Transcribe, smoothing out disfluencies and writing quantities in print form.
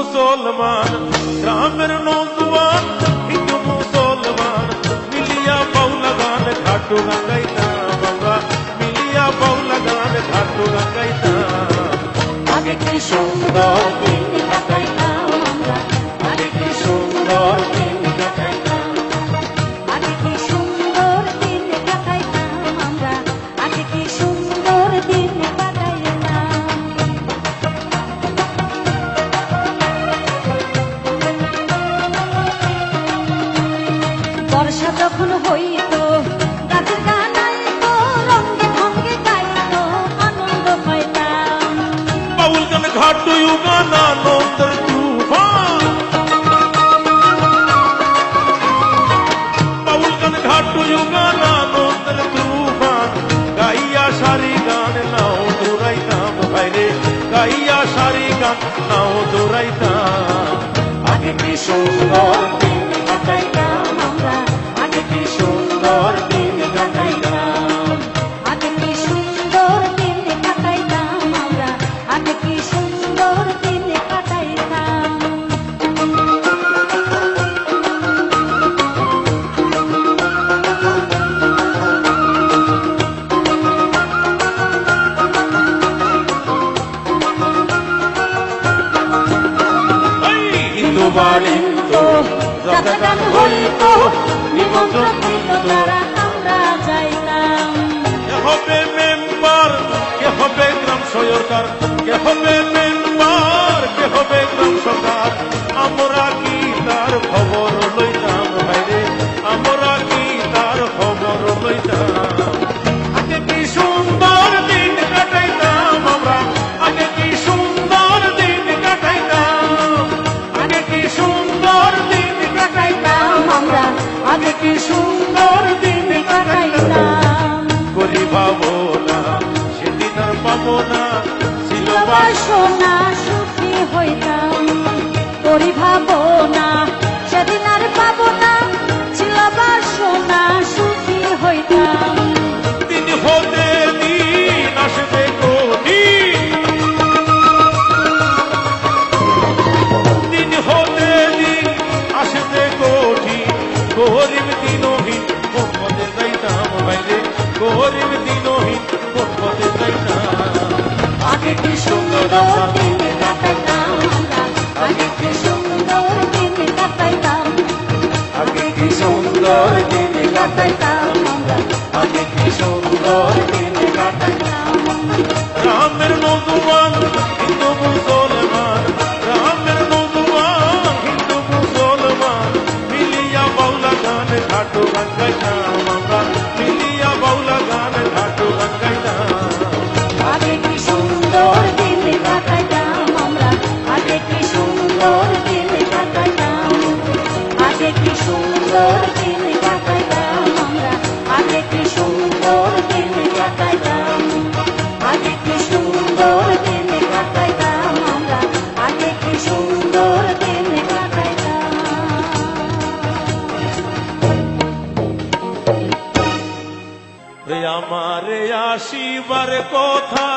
মুসলমান, গ্রামের নৌজওয়ান হিন্দু মুসলমান মিলিয়া বাউলা গান ঘাটু গাইতাম আমরা, মিলিয়া বাউলা গান ঘাটু গাইতাম। আগে কি সুন্দর দিন কাটাইতাম আমরা, আগে কি সুন্দর দিন কাটাইতাম, আগে কি সুন্দর দিন কাটাইতাম আমরা, আগে কি সুন্দর দিন কাটাইতাম। বর্ষা যখন হইতো গাছ গানাইতো রঙে ভঙ্গে গাইতো আনন্দ পাইতাম। বাউল গান ঘাটু গান আনন্দের তুফান, বাউল গান ঘাটু গান আনন্দের তুফান গাইয়া সারি গান নাও দৌড়াইতাম ভাইরে, গাইয়া সারি গান নাও দৌড়াইতাম। আগে কি সুন্দর দিন কাটাইতাম আমরা, আগে কি সুন্দর দিন কাটাইতাম, আগে কি সুন্দর দিন কাটাইতাম আমরা, আগে কি সুন্দর দিন কাটাইতাম। হিন্দু বাড়িতো যাত্রাগান হইতো নিমন্ত্রণ দিত তারা আমরা যাইতাম। কে হবে মেম্বার, কে হবে গ্রাম সরকার, কে হবে মেম্বার, কে হবে গ্রাম সরকার, আমরা কি তার খবর লইতাম ভাইরে, আমরা কি তার খবর লইতাম। আগে কি সুন্দর দিন কাটাইতাম আমরা, আগে কি সুন্দর দিন কাটাইতাম, আগে কি সুন্দর দিন কাটাইতাম আমরা আগে কি সুন্দর দিন কাটাইতাম। করি পাবো না সেদিন আর পাবো না, ছিল বাসনা সুখী হইতাম, তোরি ভাবনা সেদিন আর পাবো না, ছিল বাসনা সুখী হইতাম। দিন হতে দিন আসবে কঠিন, দিন হতে দিন আসবে কঠিন, গরিব দিনহীন কোন পথে যাইতাম ভাইরে, গরিব দিনহীন কোন পথে যাইতাম। আগে কি সুন্দর দিন কাটাইতাম আমরা, আগে কি সুন্দর দিন কাটাইতাম, আগে কি সুন্দর দিন কাটাইতাম আমরা, আগে কি সুন্দর দিন কাটাইতাম। গ্রামের নৌজওয়ান হিন্দু মুসলমান, গ্রামের নৌজওয়ান হিন্দু মুসলমান মিলিয়া বাউলা গান ঘাটু গান গাইতাম আমরা, মিলিয়া বাউলা গান ঘাটু গান গাইতাম। আগে কি সুন্দর দিন কাটাইতাম আমরা, আগে কি সুন্দর দিন কাটাইতাম, আগে কি সুন্দর দিন কাটাইতাম আমরা, আগে কি সুন্দর দিন কাটাইতাম, আগে কি সুন্দর দিন কাটাইতাম আমরা, আগে কি সুন্দর দিন কাটাইতাম। আমারে আসিবার কথা